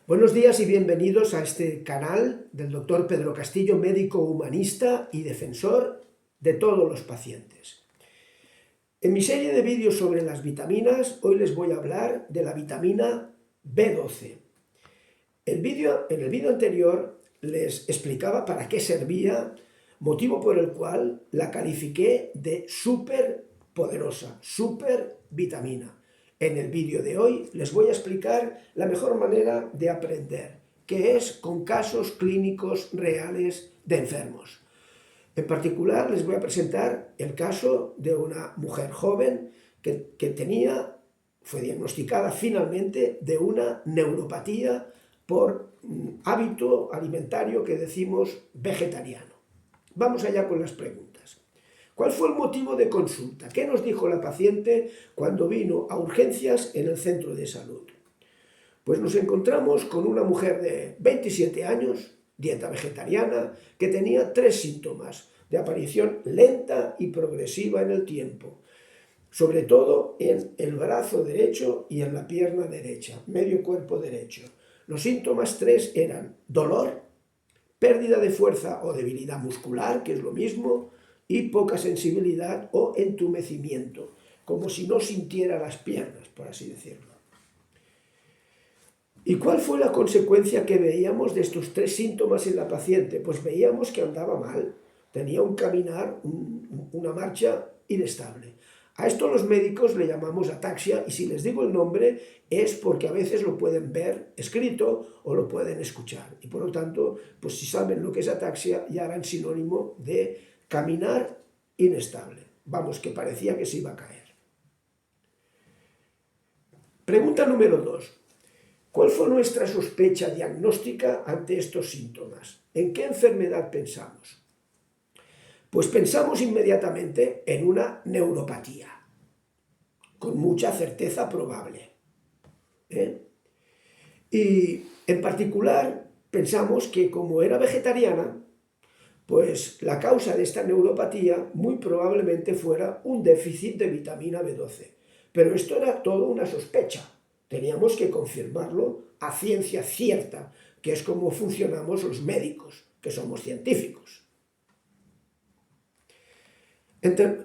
Buenos días y bienvenidos a este canal del doctor Pedro Castillo, médico humanista y defensor de todos los pacientes. En mi serie de vídeos sobre las vitaminas, hoy les voy a hablar de la vitamina B12. En el vídeo anterior les explicaba para qué servía, motivo por el cual la califiqué de súper poderosa, súper vitamina. En el vídeo de hoy les voy a explicar la mejor manera de aprender, que es con casos clínicos reales de enfermos. En particular les voy a presentar el caso de una mujer joven que fue diagnosticada finalmente de una neuropatía por hábito alimentario que decimos vegetariano. Vamos allá con las preguntas. ¿Cuál fue el motivo de consulta? ¿Qué nos dijo la paciente cuando vino a urgencias en el centro de salud? Pues nos encontramos con una mujer de 27 años, dieta vegetariana, que tenía 3 síntomas de aparición lenta y progresiva en el tiempo, sobre todo en el brazo derecho y en la pierna derecha, medio cuerpo derecho. Los síntomas 3 eran dolor, pérdida de fuerza o debilidad muscular, que es lo mismo, y poca sensibilidad o entumecimiento, como si no sintiera las piernas, por así decirlo. ¿Y cuál fue la consecuencia que veíamos de estos 3 síntomas en la paciente? Pues veíamos que andaba mal, tenía un caminar, una marcha inestable. A esto los médicos le llamamos ataxia, y si les digo el nombre es porque a veces lo pueden ver escrito o lo pueden escuchar. Y por lo tanto, pues si saben lo que es ataxia, ya harán sinónimo de caminar inestable. Vamos, que parecía que se iba a caer. Pregunta número 2. ¿Cuál fue nuestra sospecha diagnóstica ante estos síntomas? ¿En qué enfermedad pensamos? Pues pensamos inmediatamente en una neuropatía, con mucha certeza probable. Y en particular pensamos que como era vegetariana, pues la causa de esta neuropatía muy probablemente fuera un déficit de vitamina B12. Pero esto era todo una sospecha. Teníamos que confirmarlo a ciencia cierta, que es como funcionamos los médicos, que somos científicos.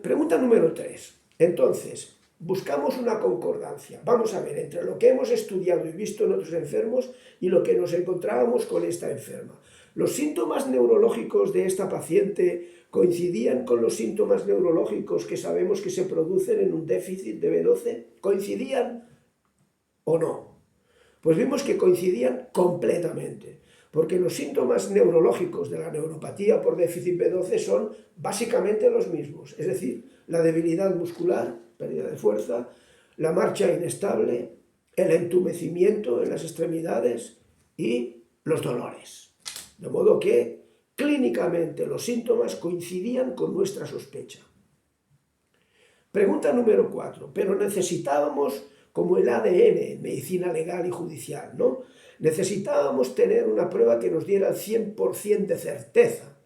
Pregunta número 3. Entonces, buscamos una concordancia. Vamos a ver entre lo que hemos estudiado y visto en otros enfermos y lo que nos encontrábamos con esta enferma. ¿Los síntomas neurológicos de esta paciente coincidían con los síntomas neurológicos que sabemos que se producen en un déficit de B12? ¿Coincidían o no? Pues vimos que coincidían completamente, porque los síntomas neurológicos de la neuropatía por déficit B12 son básicamente los mismos, es decir, la debilidad muscular, pérdida de fuerza, la marcha inestable, el entumecimiento en las extremidades y los dolores. De modo que clínicamente los síntomas coincidían con nuestra sospecha. Pregunta número 4. Pero necesitábamos, como el ADN, medicina legal y judicial, ¿no? Necesitábamos tener una prueba que nos diera el 100% de certeza.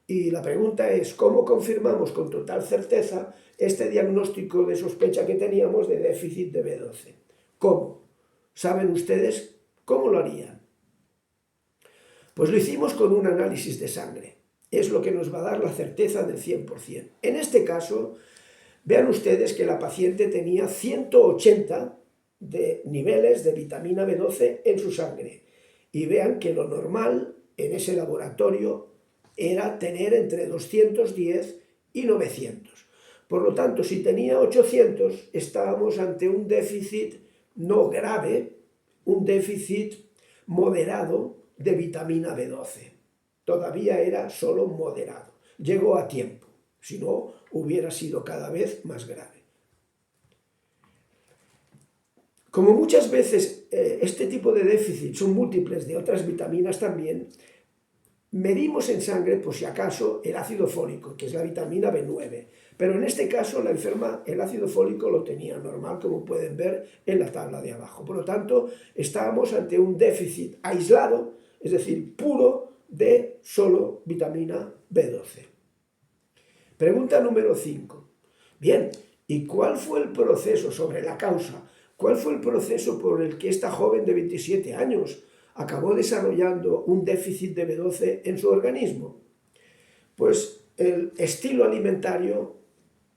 Y la pregunta es, ¿cómo confirmamos con total certeza este diagnóstico de sospecha que teníamos de déficit de B12? ¿Cómo? ¿Saben ustedes cómo lo harían? Pues lo hicimos con un análisis de sangre. Es lo que nos va a dar la certeza del 100%. En este caso, vean ustedes que la paciente tenía 180 de niveles de vitamina B12 en su sangre. Y vean que lo normal en ese laboratorio era tener entre 210 y 900. Por lo tanto, si tenía 800, estábamos ante un déficit no grave, un déficit moderado de vitamina B12. Todavía era solo moderado. Llegó a tiempo, si no hubiera sido cada vez más grave. Como muchas veces este tipo de déficit son múltiples de otras vitaminas también, medimos en sangre, por si acaso, el ácido fólico, que es la vitamina B9. Pero en este caso, la enferma el ácido fólico lo tenía normal, como pueden ver en la tabla de abajo. Por lo tanto, estábamos ante un déficit aislado, es decir, puro de solo vitamina B12. Pregunta número 5. Bien, ¿y cuál fue el proceso sobre la causa? ¿Cuál fue el proceso por el que esta joven de 27 años acabó desarrollando un déficit de B12 en su organismo? Pues el estilo alimentario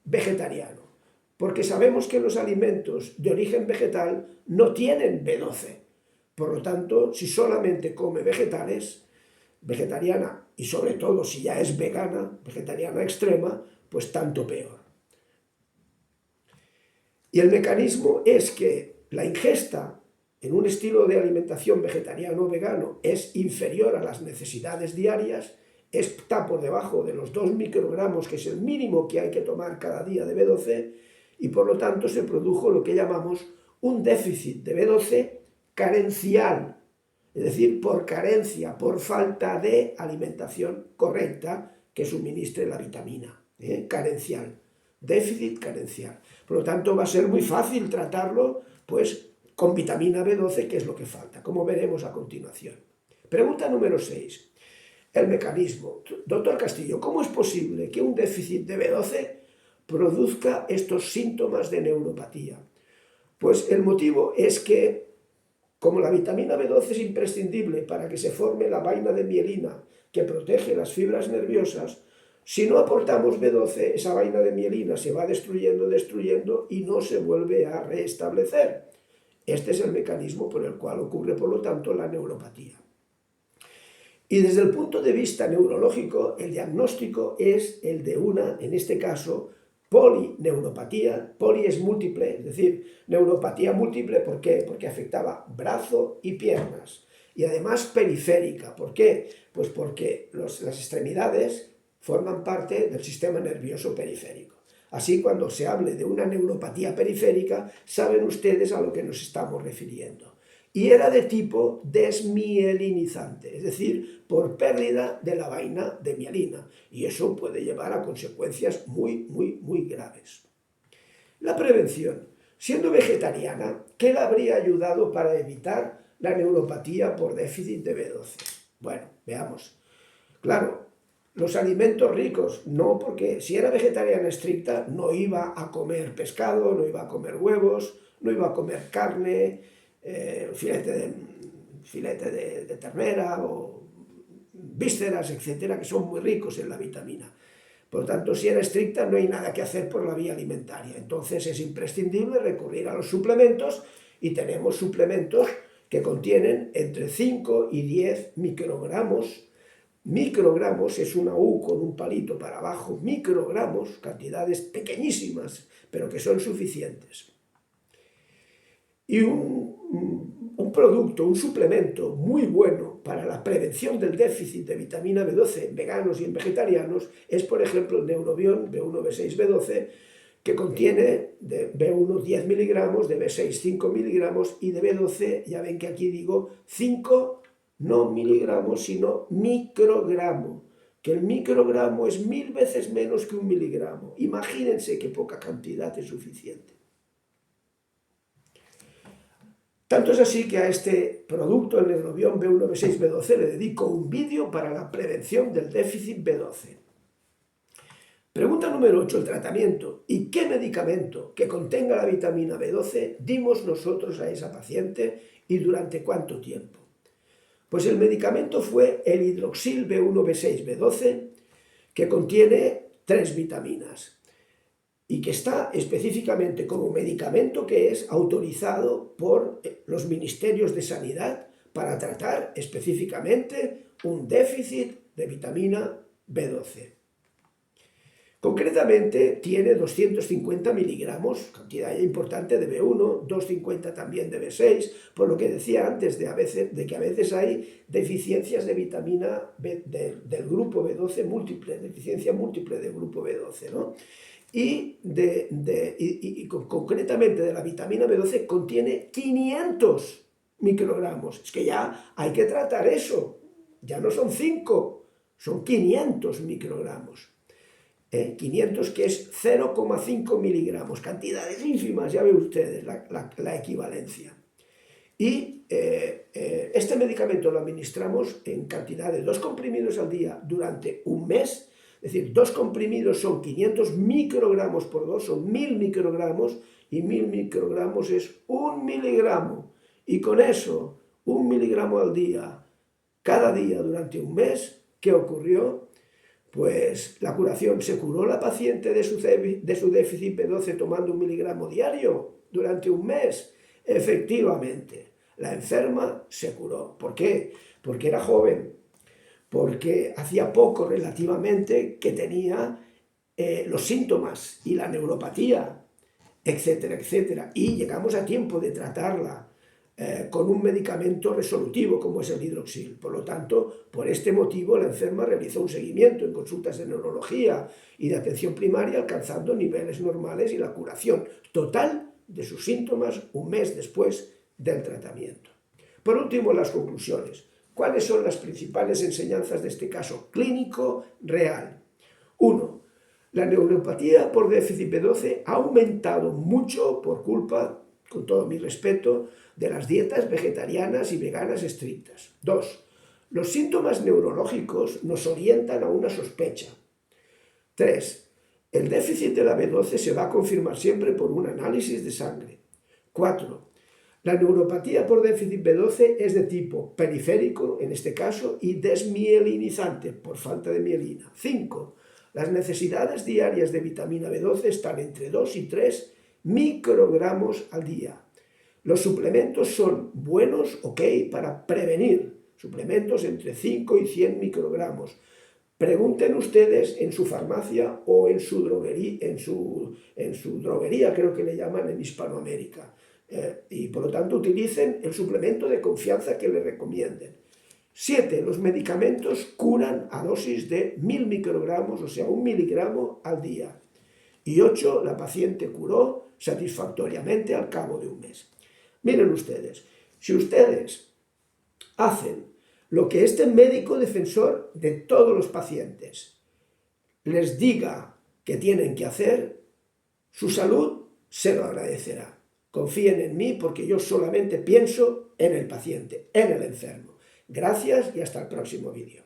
vegetariano, porque sabemos que los alimentos de origen vegetal no tienen B12. Por lo tanto, si solamente come vegetales, vegetariana, y sobre todo si ya es vegana, vegetariana extrema, pues tanto peor. Y el mecanismo es que la ingesta en un estilo de alimentación vegetariano o vegano es inferior a las necesidades diarias, está por debajo de los 2 microgramos, que es el mínimo que hay que tomar cada día de B12, y por lo tanto se produjo lo que llamamos un déficit de B12 carencial, es decir, por carencia, por falta de alimentación correcta que suministre la vitamina, carencial, déficit carencial. Por lo tanto, va a ser muy fácil tratarlo, pues, con vitamina B12, que es lo que falta, como veremos a continuación. Pregunta número 6. El mecanismo. Doctor Castillo, ¿cómo es posible que un déficit de B12 produzca estos síntomas de neuropatía? Pues el motivo es que, como la vitamina B12 es imprescindible para que se forme la vaina de mielina que protege las fibras nerviosas, si no aportamos B12, esa vaina de mielina se va destruyendo y no se vuelve a restablecer. Este es el mecanismo por el cual ocurre, por lo tanto, la neuropatía. Y desde el punto de vista neurológico, el diagnóstico es el de una, en este caso, polineuropatía. Poli es múltiple, es decir, neuropatía múltiple, ¿por qué? Porque afectaba brazo y piernas. Y además periférica, ¿por qué? Pues porque las extremidades forman parte del sistema nervioso periférico. Así, cuando se hable de una neuropatía periférica, saben ustedes a lo que nos estamos refiriendo. Y era de tipo desmielinizante, es decir, por pérdida de la vaina de mielina. Y eso puede llevar a consecuencias muy graves. La prevención. Siendo vegetariana, ¿qué le habría ayudado para evitar la neuropatía por déficit de B12? Bueno, veamos. Claro, los alimentos ricos, no, porque si era vegetariana estricta no iba a comer pescado, no iba a comer huevos, no iba a comer carne, filete de ternera o vísceras, etcétera, que son muy ricos en la vitamina. Por lo tanto, si era estricta, no hay nada que hacer por la vía alimentaria. Entonces es imprescindible recurrir a los suplementos, y tenemos suplementos que contienen entre 5 y 10 microgramos. Microgramos es una U con un palito para abajo, microgramos, cantidades pequeñísimas, pero que son suficientes. Y un producto, un suplemento muy bueno para la prevención del déficit de vitamina B12 en veganos y en vegetarianos es, por ejemplo, el Neurobión B1, B6, B12, que contiene de B1 10 miligramos, de B6 5 miligramos y de B12, ya ven que aquí digo 5 no miligramos, sino microgramo, que el microgramo es 1000 veces menos que un miligramo. Imagínense qué poca cantidad es suficiente. Tanto es así que a este producto, el Neurobión B1, B6, B12, le dedico un vídeo para la prevención del déficit B12. Pregunta número 8, el tratamiento. ¿Y qué medicamento que contenga la vitamina B12 dimos nosotros a esa paciente y durante cuánto tiempo? Pues el medicamento fue el hidroxil B1, B6, B12, que contiene 3 vitaminas y que está específicamente como medicamento que es autorizado por los ministerios de sanidad para tratar específicamente un déficit de vitamina B12. Concretamente tiene 250 miligramos, cantidad importante de B1, 250 también de B6, por lo que decía antes de que a veces hay deficiencias de vitamina B, del grupo B12 múltiple, deficiencia múltiple del grupo B12, ¿no? Y concretamente de la vitamina B12 contiene 500 microgramos. Es que ya hay que tratar eso, ya no son 5, son 500 microgramos. 500, que es 0,5 miligramos, cantidades ínfimas, ya ven ustedes la equivalencia. Y este medicamento lo administramos en cantidad de 2 comprimidos al día durante un mes, es decir, 2 comprimidos son 500 microgramos por 2, son 1000 microgramos, y 1000 microgramos es 1 miligramo. Y con eso, 1 miligramo al día, cada día durante un mes, ¿qué ocurrió? Pues la curación, se curó la paciente de su déficit B12 tomando 1 miligramo diario durante un mes. Efectivamente, la enferma se curó. ¿Por qué? Porque era joven, porque hacía poco relativamente que tenía los síntomas y la neuropatía, etcétera, etcétera. Y llegamos a tiempo de tratarla con un medicamento resolutivo como es el hidroxil. Por lo tanto, por este motivo la enferma realizó un seguimiento en consultas de neurología y de atención primaria, alcanzando niveles normales y la curación total de sus síntomas un mes después del tratamiento. Por último, las conclusiones. ¿Cuáles son las principales enseñanzas de este caso clínico real? 1. La neuropatía por déficit B12 ha aumentado mucho por culpa, con todo mi respeto, de las dietas vegetarianas y veganas estrictas. 2. Los síntomas neurológicos nos orientan a una sospecha. 3. El déficit de la B12 se va a confirmar siempre por un análisis de sangre. 4. La neuropatía por déficit B12 es de tipo periférico, en este caso, y desmielinizante, por falta de mielina. 5. Las necesidades diarias de vitamina B12 están entre 2 y 3 microgramos al día. Los suplementos son buenos, para prevenir. Suplementos entre 5 y 100 microgramos. Pregunten ustedes en su farmacia o en su droguería, creo que le llaman en Hispanoamérica. Y por lo tanto utilicen el suplemento de confianza que le recomienden. 7. Los medicamentos curan a dosis de 1000 microgramos, o sea, 1 miligramo al día. Y 8. La paciente curó satisfactoriamente al cabo de un mes. Miren ustedes, si ustedes hacen lo que este médico defensor de todos los pacientes les diga que tienen que hacer, su salud se lo agradecerá. Confíen en mí porque yo solamente pienso en el paciente, en el enfermo. Gracias y hasta el próximo vídeo.